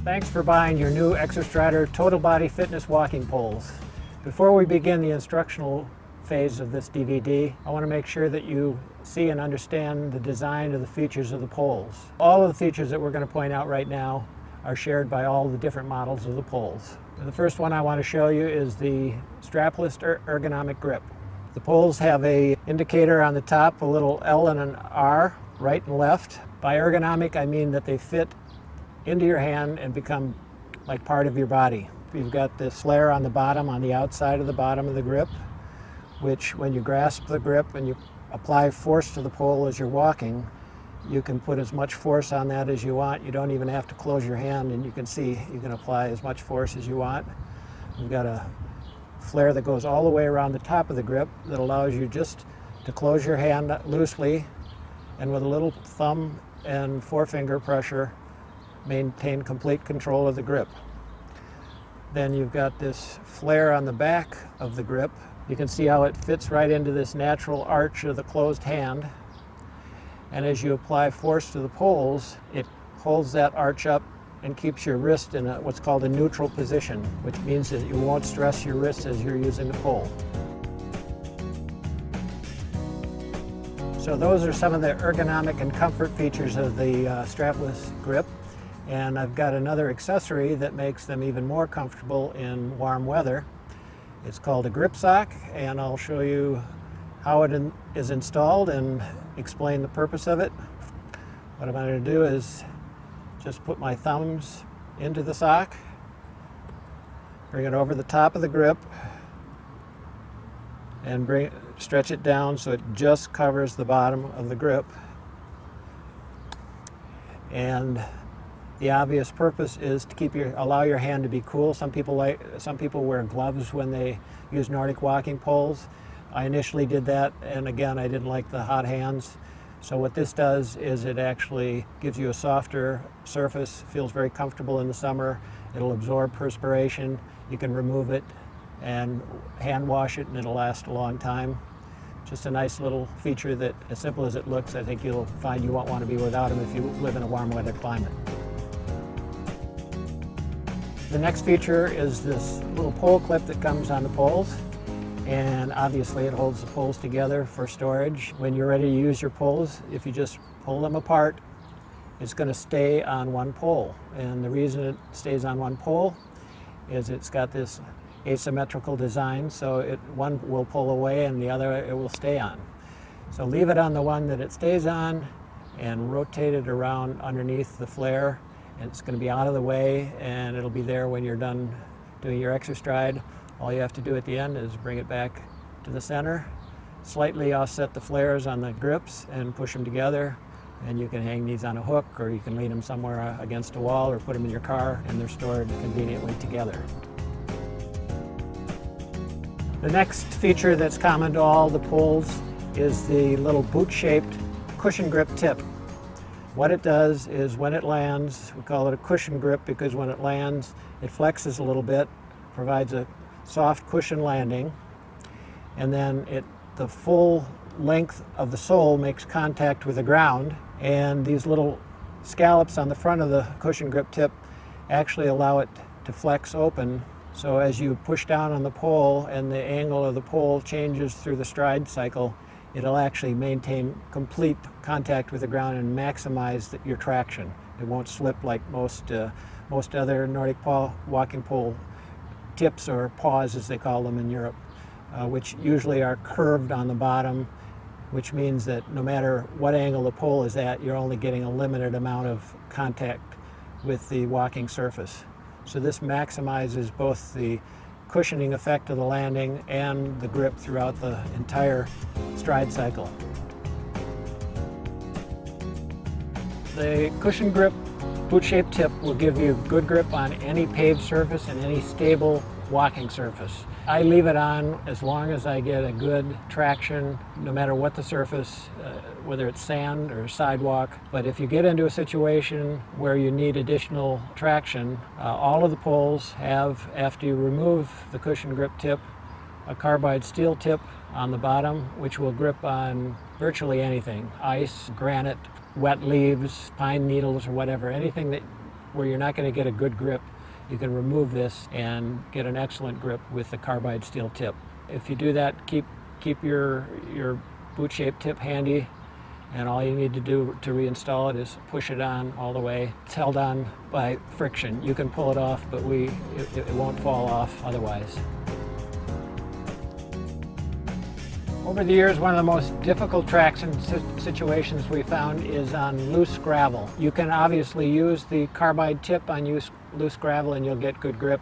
Thanks for buying your new Exerstrider Total Body Fitness walking poles. Before we begin the instructional phase of this DVD, I want to make sure that you see and understand the design of the features of the poles. All of the features that we're going to point out right now are shared by all the different models of the poles. And the first one I want to show you is the strapless ergonomic grip. The poles have an indicator on the top, a little L and an R, right and left. By ergonomic, I mean that they fit into your hand and become like part of your body. You've got this flare on the bottom, on the outside of the bottom of the grip, which when you grasp the grip and you apply force to the pole as you're walking, you can put as much force on that as you want. You don't even have to close your hand, and you can see you can apply as much force as you want. You've got a flare that goes all the way around the top of the grip that allows you just to close your hand loosely, and with a little thumb and forefinger pressure, maintain complete control of the grip. Then you've got this flare on the back of the grip. You can see how it fits right into this natural arch of the closed hand. And as you apply force to the poles, it holds that arch up and keeps your wrist in what's called a neutral position, which means that you won't stress your wrist as you're using the pole. So those are some of the ergonomic and comfort features of the strapless grip. And I've got another accessory that makes them even more comfortable in warm weather. It's called a grip sock, and I'll show you how it is installed and explain the purpose of it. What I'm going to do is just put my thumbs into the sock, bring it over the top of the grip, and stretch it down so it just covers the bottom of the grip. And the obvious purpose is to allow your hand to be cool. Some people wear gloves when they use Nordic walking poles. I initially did that, and again, I didn't like the hot hands. So what this does is it actually gives you a softer surface, feels very comfortable in the summer. It'll absorb perspiration. You can remove it and hand wash it, and it'll last a long time. Just a nice little feature that, as simple as it looks, I think you'll find you won't want to be without them if you live in a warm weather climate. The next feature is this little pole clip that comes on the poles, and obviously it holds the poles together for storage. When you're ready to use your poles, if you just pull them apart, it's going to stay on one pole. And the reason it stays on one pole is it's got this asymmetrical design, so one will pull away and the other it will stay on. So leave it on the one that it stays on and rotate it around underneath the flare. And it's going to be out of the way, and it'll be there when you're done doing your Exerstride. All you have to do at the end is bring it back to the center, slightly offset the flares on the grips, and push them together. And you can hang these on a hook, or you can lean them somewhere against a wall, or put them in your car, and they're stored conveniently together. The next feature that's common to all the poles is the little boot-shaped cushion grip tip. What it does is when it lands, we call it a cushion grip because when it lands, it flexes a little bit, provides a soft cushion landing, and then the full length of the sole makes contact with the ground, and these little scallops on the front of the cushion grip tip actually allow it to flex open. So as you push down on the pole and the angle of the pole changes through the stride cycle, it'll actually maintain complete contact with the ground and maximize your traction. It won't slip like most other Nordic walking pole tips, or paws as they call them in Europe, which usually are curved on the bottom, which means that no matter what angle the pole is at, you're only getting a limited amount of contact with the walking surface. So this maximizes both the cushioning effect of the landing and the grip throughout the entire stride cycle. The cushion grip boot-shaped tip will give you good grip on any paved surface and any stable walking surface. I leave it on as long as I get a good traction, no matter what the surface, whether it's sand or sidewalk. But if you get into a situation where you need additional traction, all of the poles have, after you remove the cushion grip tip, a carbide steel tip on the bottom, which will grip on virtually anything: ice, granite, wet leaves, pine needles, or whatever. Anything that where you're not going to get a good grip, you can remove this and get an excellent grip with the carbide steel tip. If you do that, keep your boot-shaped tip handy, and all you need to do to reinstall it is push it on all the way. It's held on by friction. You can pull it off, but it won't fall off otherwise. Over the years, one of the most difficult traction situations we found is on loose gravel. You can obviously use the carbide tip on loose gravel and you'll get good grip,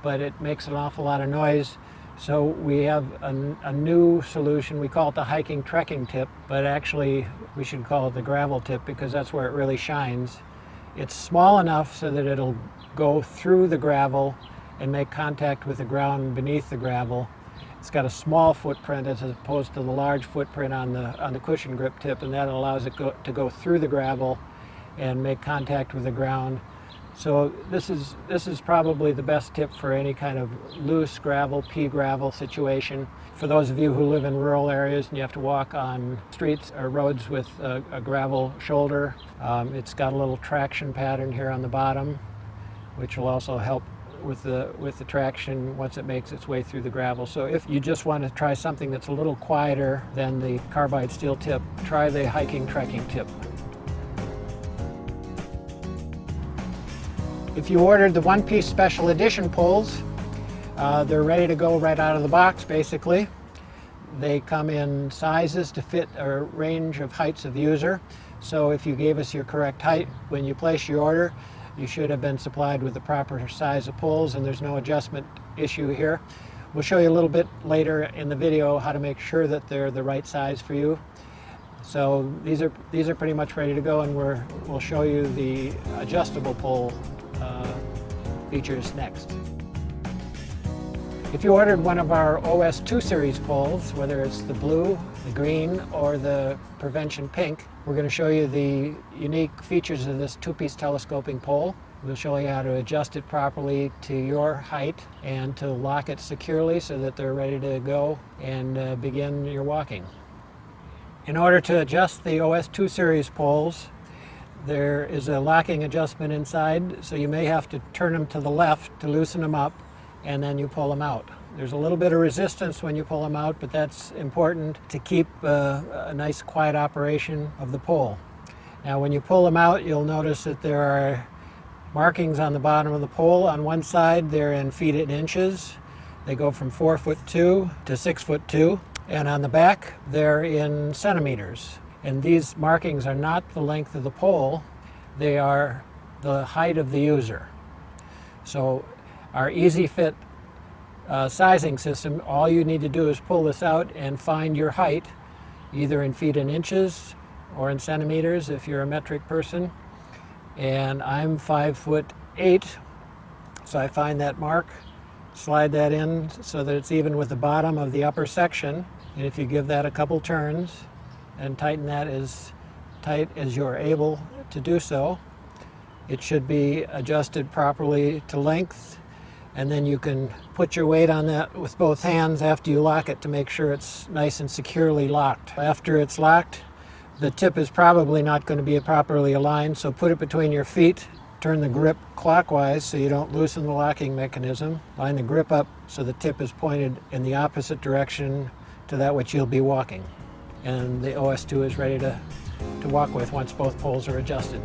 but it makes an awful lot of noise. So we have a new solution. We call it the hiking trekking tip, but actually we should call it the gravel tip because that's where it really shines. It's small enough so that it'll go through the gravel and make contact with the ground beneath the gravel. It's got a small footprint as opposed to the large footprint on the cushion grip tip, and that allows it to go through the gravel and make contact with the ground. So this is probably the best tip for any kind of loose gravel, pea gravel situation. For those of you who live in rural areas and you have to walk on streets or roads with a gravel shoulder, it's got a little traction pattern here on the bottom, which will also help with the traction once it makes its way through the gravel. So if you just want to try something that's a little quieter than the carbide steel tip, try the hiking trekking tip. If you ordered the one-piece special edition poles, they're ready to go right out of the box basically. They come in sizes to fit a range of heights of user. So if you gave us your correct height when you place your order, you should have been supplied with the proper size of poles, and there's no adjustment issue here. We'll show you a little bit later in the video how to make sure that they're the right size for you. So these are pretty much ready to go, and we'll show you the adjustable pole features next. If you ordered one of our OS2 series poles, whether it's the blue, the green, or the Prevention Pink, we're going to show you the unique features of this two-piece telescoping pole. We'll show you how to adjust it properly to your height and to lock it securely so that they're ready to go and begin your walking. In order to adjust the OS2 series poles, there is a locking adjustment inside, so you may have to turn them to the left to loosen them up, and then you pull them out. There's a little bit of resistance when you pull them out, but that's important to keep a nice quiet operation of the pole. Now when you pull them out, you'll notice that there are markings on the bottom of the pole. On one side they're in feet and inches. They go from 4'2" to 6'2", and on the back they're in centimeters. And these markings are not the length of the pole, they are the height of the user. So our Easy Fit sizing system, all you need to do is pull this out and find your height, either in feet and inches or in centimeters if you're a metric person. And I'm 5'8", so I find that mark, slide that in so that it's even with the bottom of the upper section, and if you give that a couple turns and tighten that as tight as you're able to do so, it should be adjusted properly to length. And then you can put your weight on that with both hands after you lock it to make sure it's nice and securely locked. After it's locked, the tip is probably not going to be properly aligned, so put it between your feet, turn the grip clockwise so you don't loosen the locking mechanism, line the grip up so the tip is pointed in the opposite direction to that which you'll be walking. And the OS2 is ready to walk with once both poles are adjusted.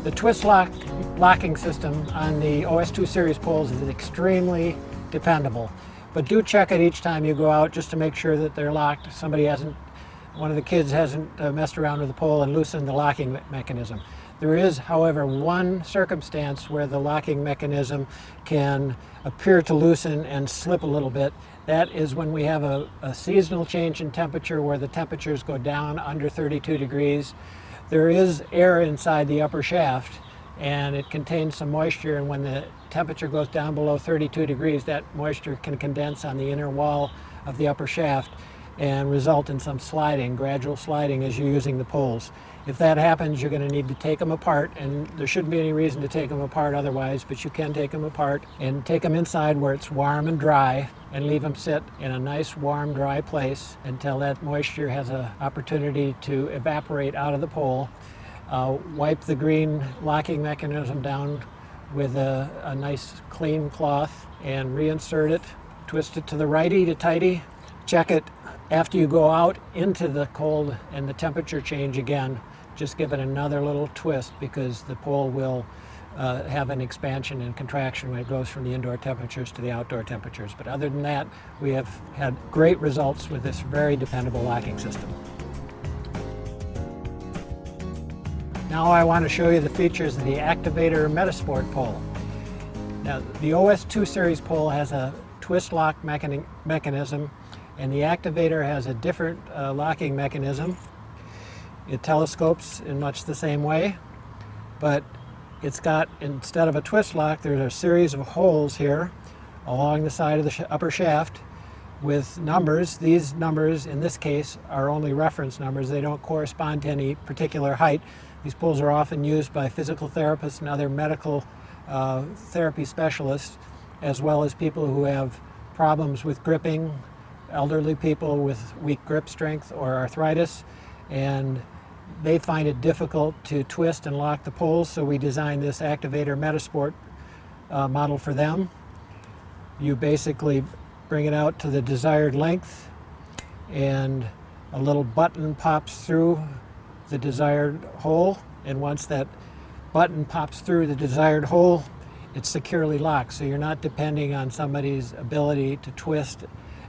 The twist locking system on the OS2 series poles is extremely dependable, but do check it each time you go out just to make sure that they're locked. One of the kids hasn't messed around with the pole and loosened the locking mechanism. There is, however, one circumstance where the locking mechanism can appear to loosen and slip a little bit. That is when we have a seasonal change in temperature where the temperatures go down under 32 degrees. There is air inside the upper shaft and it contains some moisture, and when the temperature goes down below 32 degrees, that moisture can condense on the inner wall of the upper shaft and result in some sliding, gradual sliding as you're using the poles. If that happens, you're going to need to take them apart, and there shouldn't be any reason to take them apart otherwise, but you can take them apart and take them inside where it's warm and dry and leave them sit in a nice warm dry place until that moisture has an opportunity to evaporate out of the pole. wipe the green locking mechanism down with a nice clean cloth and reinsert it. Twist it to the righty to tighty. Check it after you go out into the cold and the temperature change again. Just give it another little twist because the pole will have an expansion and contraction when it goes from the indoor temperatures to the outdoor temperatures. But other than that, we have had great results with this very dependable locking system. Now I want to show you the features of the Activator Metasport pole. Now the OS2 series pole has a twist lock mechanism, and the Activator has a different locking mechanism. It telescopes in much the same way, but it's got, instead of a twist lock, there's a series of holes here along the side of the upper shaft with numbers. These numbers in this case are only reference numbers. They don't correspond to any particular height. These poles are often used by physical therapists and other medical therapy specialists, as well as people who have problems with gripping, elderly people with weak grip strength or arthritis, and they find it difficult to twist and lock the poles, so we designed this Activator Metasport model for them. You basically bring it out to the desired length, and a little button pops through the desired hole, and once that button pops through the desired hole, it's securely locked, so you're not depending on somebody's ability to twist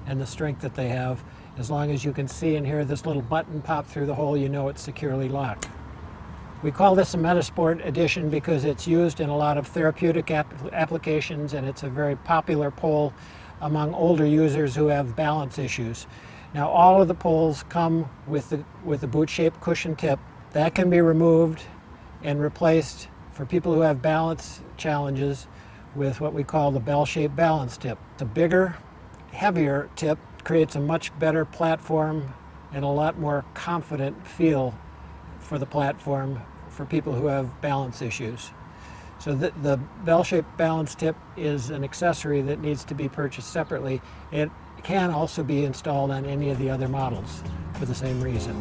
and the strength that they have. As long as you can see and hear this little button pop through the hole, you know it's securely locked. We call this a Metasport edition because it's used in a lot of therapeutic applications, and it's a very popular pole among older users who have balance issues. Now all of the poles come with a boot-shaped cushion tip. That can be removed and replaced for people who have balance challenges with what we call the bell-shaped balance tip. It's a bigger, heavier tip, creates a much better platform and a lot more confident feel for the platform for people who have balance issues. So the bell-shaped balance tip is an accessory that needs to be purchased separately. It can also be installed on any of the other models for the same reason.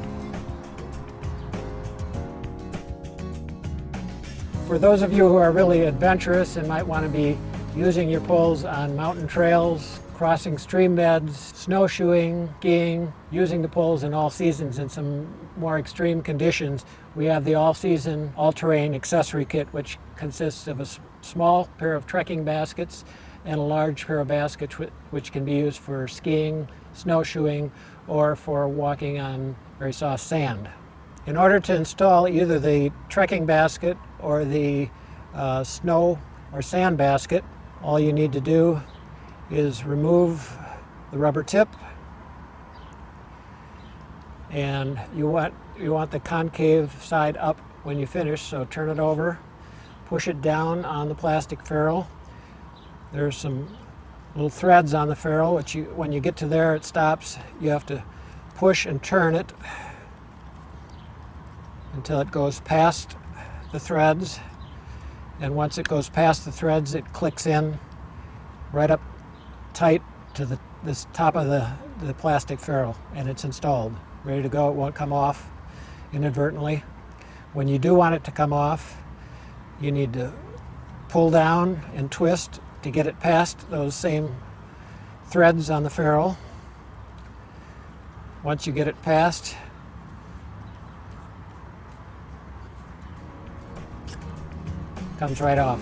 For those of you who are really adventurous and might want to be using your poles on mountain trails, crossing stream beds, snowshoeing, skiing, using the poles in all seasons in some more extreme conditions, we have the all-season, all-terrain accessory kit, which consists of a small pair of trekking baskets and a large pair of baskets which can be used for skiing, snowshoeing, or for walking on very soft sand. In order to install either the trekking basket or the snow or sand basket, all you need to do is remove the rubber tip, and you want the concave side up when you finish, so turn it over, push it down on the plastic ferrule. There's some little threads on the ferrule which when you get to there it stops. You have to push and turn it until it goes past the threads, and once it goes past the threads it clicks in right up tight to this top of the plastic ferrule, and it's installed, ready to go. It won't come off inadvertently. When you do want it to come off, you need to pull down and twist to get it past those same threads on the ferrule. Once you get it past, it comes right off.